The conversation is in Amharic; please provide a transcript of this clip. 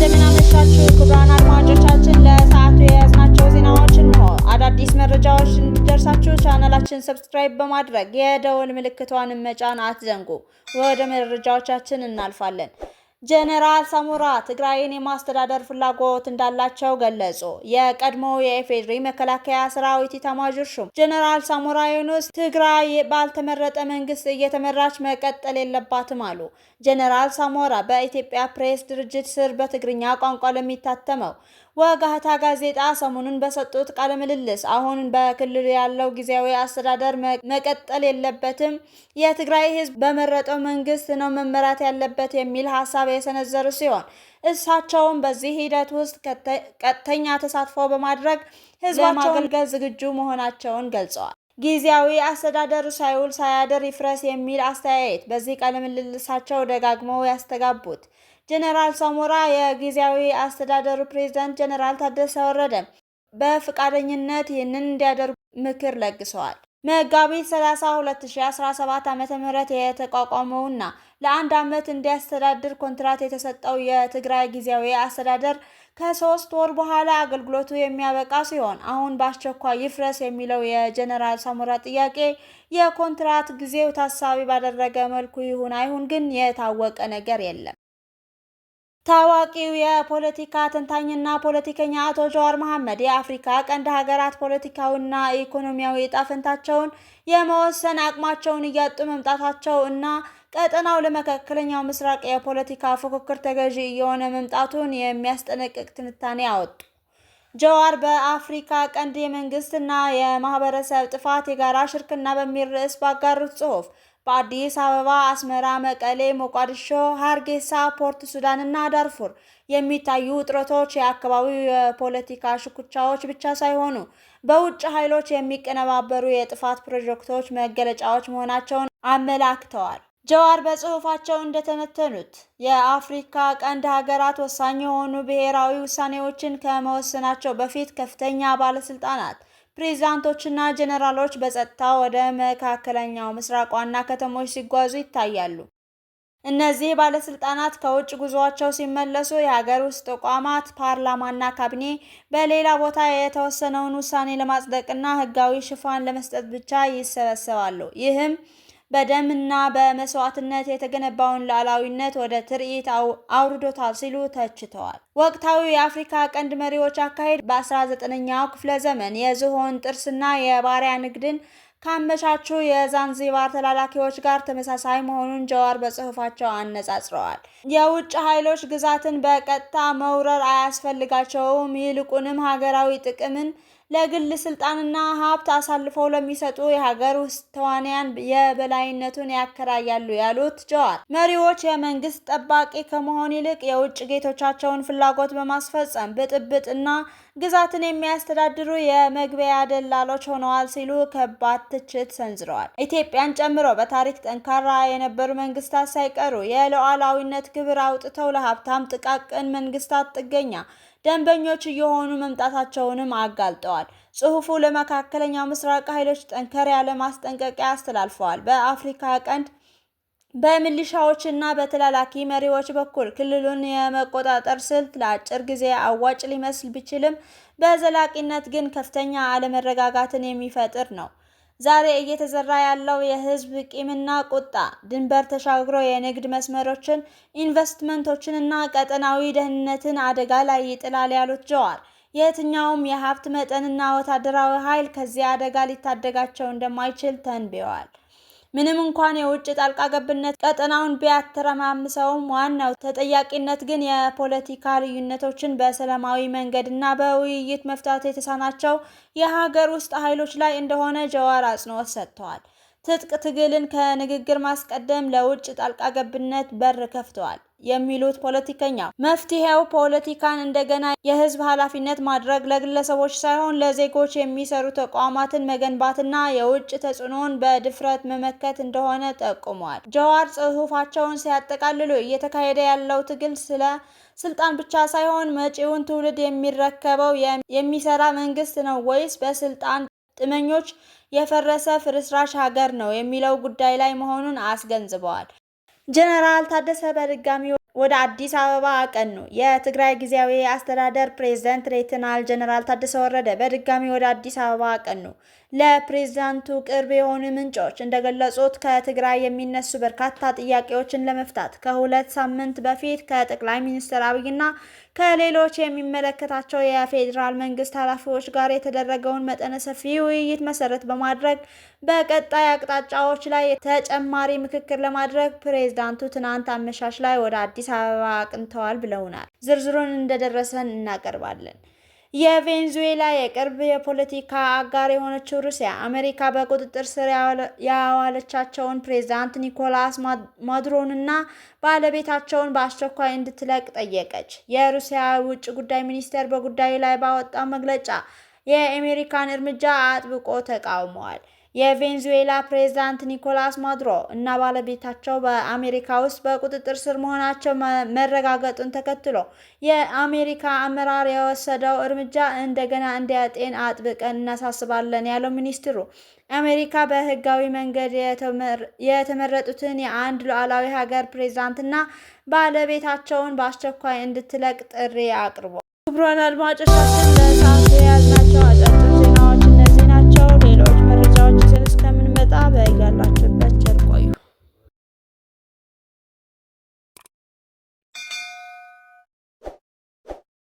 እንደምን አመሻችሁ ክቡራን አድማጮቻችን፣ ለሰዓቱ የያዝናቸው ዜናዎች ነው። አዳዲስ መረጃዎች እንዲደርሳችሁ ቻናላችን ሰብስክራይብ በማድረግ የደወል ምልክቷን መጫን አትዘንጉ። ወደ መረጃዎቻችን እናልፋለን። ጀነራል ሳሞራ ትግራይን የማስተዳደር ፍላጎት እንዳላቸው ገለጹ። የቀድሞ የኢፌዴሪ መከላከያ ሰራዊት ኢታማዦር ሹም ጀነራል ሳሞራ ዩኑስ ትግራይ ባልተመረጠ መንግስት እየተመራች መቀጠል የለባትም አሉ። ጀነራል ሳሞራ በኢትዮጵያ ፕሬስ ድርጅት ስር በትግርኛ ቋንቋ ለሚታተመው ወጋህታ ጋዜጣ ሰሞኑን በሰጡት ቃለ ምልልስ አሁን በክልሉ ያለው ጊዜያዊ አስተዳደር መቀጠል የለበትም፣ የትግራይ ህዝብ በመረጠው መንግስት ነው መመራት ያለበት የሚል ሀሳብ የሰነዘሩ ሲሆን እሳቸውም በዚህ ሂደት ውስጥ ቀጥተኛ ተሳትፎ በማድረግ ህዝባቸውን ለማገልገል ዝግጁ መሆናቸውን ገልጸዋል። ጊዜያዊ አስተዳደሩ ሳይውል ሳያድር ይፍረስ የሚል አስተያየት በዚህ ቃለ ምልልሳቸው ደጋግመው ያስተጋቡት ጀነራል ሳሞራ የጊዜያዊ አስተዳደሩ ፕሬዝዳንት ጀነራል ታደሰ ወረደ በፍቃደኝነት ይህንን እንዲያደርጉ ምክር ለግሰዋል። መጋቢት 30 2017 ዓ.ም የተቋቋመውና ለአንድ ዓመት እንዲያስተዳድር ኮንትራት የተሰጠው የትግራይ ጊዜያዊ አስተዳደር ከ3 ወር በኋላ አገልግሎቱ የሚያበቃ ሲሆን አሁን በአስቸኳይ ይፍረስ የሚለው የጀነራል ሳሞራ ጥያቄ የኮንትራት ጊዜው ታሳቢ ባደረገ መልኩ ይሁን አይሁን ግን የታወቀ ነገር የለም። ታዋቂው የፖለቲካ ተንታኝና ፖለቲከኛ አቶ ጀዋር መሐመድ የአፍሪካ ቀንድ ሀገራት ፖለቲካዊና ኢኮኖሚያዊ ዕጣ ፈንታቸውን የመወሰን አቅማቸውን እያጡ መምጣታቸው እና ቀጠናው ለመካከለኛው ምስራቅ የፖለቲካ ፉክክር ተገዢ እየሆነ መምጣቱን የሚያስጠነቅቅ ትንታኔ አወጡ። ጀዋር በአፍሪካ ቀንድ የመንግስትና የማህበረሰብ ጥፋት የጋራ ሽርክና በሚል ርዕስ ባጋሩት ጽሑፍ በአዲስ አበባ፣ አስመራ፣ መቀሌ፣ ሞቃዲሾ፣ ሀርጌሳ፣ ፖርት ሱዳን እና ዳርፉር የሚታዩ ውጥረቶች የአካባቢው የፖለቲካ ሽኩቻዎች ብቻ ሳይሆኑ በውጭ ኃይሎች የሚቀነባበሩ የጥፋት ፕሮጀክቶች መገለጫዎች መሆናቸውን አመላክተዋል። ጀዋር በጽሑፋቸው እንደተነተኑት የአፍሪካ ቀንድ ሀገራት ወሳኝ የሆኑ ብሔራዊ ውሳኔዎችን ከመወሰናቸው በፊት ከፍተኛ ባለስልጣናት ፕሬዝዳንቶችና ጀነራሎች በጸጥታ ወደ መካከለኛው ምስራቅ ዋና ከተሞች ሲጓዙ ይታያሉ። እነዚህ ባለስልጣናት ከውጭ ጉዟቸው ሲመለሱ የሀገር ውስጥ ተቋማት፣ ፓርላማና ካቢኔ በሌላ ቦታ የተወሰነውን ውሳኔ ለማጽደቅና ህጋዊ ሽፋን ለመስጠት ብቻ ይሰበሰባሉ። ይህም በደምና በመስዋዕትነት የተገነባውን ሉዓላዊነት ወደ ትርኢት አውርዶታል ሲሉ ተችተዋል። ወቅታዊ የአፍሪካ ቀንድ መሪዎች አካሄድ በ19ኛው ክፍለ ዘመን የዝሆን ጥርስና የባሪያ ንግድን ካመቻቹ የዛንዚባር ተላላኪዎች ጋር ተመሳሳይ መሆኑን ጀዋር በጽሑፋቸው አነጻጽረዋል። የውጭ ኃይሎች ግዛትን በቀጥታ መውረር አያስፈልጋቸውም፣ ይልቁንም ሀገራዊ ጥቅምን ለግል ስልጣንና ሀብት አሳልፈው ለሚሰጡ የሀገር ውስጥ ተዋንያን የበላይነቱን ያከራያሉ ያሉት ጀዋር መሪዎች የመንግስት ጠባቂ ከመሆን ይልቅ የውጭ ጌቶቻቸውን ፍላጎት በማስፈጸም ብጥብጥ እና ግዛትን የሚያስተዳድሩ የመግቢያ ደላሎች ሆነዋል ሲሉ ከባድ ትችት ሰንዝረዋል። ኢትዮጵያን ጨምሮ በታሪክ ጠንካራ የነበሩ መንግስታት ሳይቀሩ የሉዓላዊነት ግብር አውጥተው ለሀብታም ጥቃቅን መንግስታት ጥገኛ ደንበኞች እየሆኑ መምጣታቸውንም አጋልጠዋል። ጽሑፉ ለመካከለኛው ምስራቅ ኃይሎች ጠንከር ያለ ማስጠንቀቂያ አስተላልፈዋል። በአፍሪካ ቀንድ በሚሊሻዎችና በተላላኪ መሪዎች በኩል ክልሉን የመቆጣጠር ስልት ለአጭር ጊዜ አዋጭ ሊመስል ቢችልም በዘላቂነት ግን ከፍተኛ አለመረጋጋትን የሚፈጥር ነው። ዛሬ እየተዘራ ያለው የህዝብ ቂምና ቁጣ ድንበር ተሻግሮ የንግድ መስመሮችን፣ ኢንቨስትመንቶችንና ቀጠናዊ ደህንነትን አደጋ ላይ ይጥላል ያሉት ጀዋር የትኛውም የሀብት መጠንና ወታደራዊ ኃይል ከዚህ አደጋ ሊታደጋቸው እንደማይችል ተንብየዋል። ምንም እንኳን የውጭ ጣልቃ ገብነት ቀጠናውን ቢያተረማምሰውም ዋናው ተጠያቂነት ግን የፖለቲካ ልዩነቶችን በሰላማዊ መንገድና በውይይት መፍታት የተሳናቸው የሀገር ውስጥ ኃይሎች ላይ እንደሆነ ጀዋር አጽንኦት ሰጥተዋል። ትጥቅ ትግልን ከንግግር ማስቀደም ለውጭ ጣልቃ ገብነት በር ከፍተዋል የሚሉት ፖለቲከኛው መፍትሄው ፖለቲካን እንደገና የህዝብ ኃላፊነት ማድረግ፣ ለግለሰቦች ሳይሆን ለዜጎች የሚሰሩ ተቋማትን መገንባትና የውጭ ተጽዕኖን በድፍረት መመከት እንደሆነ ጠቁመዋል። ጀዋር ጽሑፋቸውን ሲያጠቃልሉ እየተካሄደ ያለው ትግል ስለ ስልጣን ብቻ ሳይሆን መጪውን ትውልድ የሚረከበው የሚሰራ መንግስት ነው ወይስ በስልጣን ጥመኞች የፈረሰ ፍርስራሽ ሀገር ነው የሚለው ጉዳይ ላይ መሆኑን አስገንዝበዋል። ጀነራል ታደሰ በድጋሚ ወደ አዲስ አበባ አቀኑ። የትግራይ ጊዜያዊ አስተዳደር ፕሬዝዳንት ሌተናል ጀነራል ታደሰ ወረደ በድጋሚ ወደ አዲስ አበባ አቀኑ። ለፕሬዝዳንቱ ቅርብ የሆኑ ምንጮች እንደገለጹት ከትግራይ የሚነሱ በርካታ ጥያቄዎችን ለመፍታት ከሁለት ሳምንት በፊት ከጠቅላይ ሚኒስትር አብይና ከሌሎች የሚመለከታቸው የፌዴራል መንግስት ኃላፊዎች ጋር የተደረገውን መጠነ ሰፊ ውይይት መሰረት በማድረግ በቀጣይ አቅጣጫዎች ላይ ተጨማሪ ምክክር ለማድረግ ፕሬዝዳንቱ ትናንት አመሻሽ ላይ ወደ አዲስ አበባ አቅንተዋል ብለውናል። ዝርዝሩን እንደደረሰን እናቀርባለን። የቬንዙዌላ የቅርብ የፖለቲካ አጋር የሆነችው ሩሲያ አሜሪካ በቁጥጥር ስር ያዋለቻቸውን ፕሬዝዳንት ኒኮላስ ማዱሮንና ባለቤታቸውን በአስቸኳይ እንድትለቅ ጠየቀች። የሩሲያ ውጭ ጉዳይ ሚኒስቴር በጉዳዩ ላይ ባወጣው መግለጫ የአሜሪካን እርምጃ አጥብቆ ተቃውሟል። የቬንዙዌላ ፕሬዝዳንት ኒኮላስ ማዱሮ እና ባለቤታቸው በአሜሪካ ውስጥ በቁጥጥር ስር መሆናቸው መረጋገጡን ተከትሎ የአሜሪካ አመራር የወሰደው እርምጃ እንደገና እንዲያጤን አጥብቀን እናሳስባለን ያለው ሚኒስትሩ አሜሪካ በህጋዊ መንገድ የተመረጡትን የአንድ ሉዓላዊ ሀገር ፕሬዝዳንትና ባለቤታቸውን በአስቸኳይ እንድትለቅ ጥሪ አቅርቧል። ክቡራን አድማጮቻችን ለሰዓቱ የያዝናቸው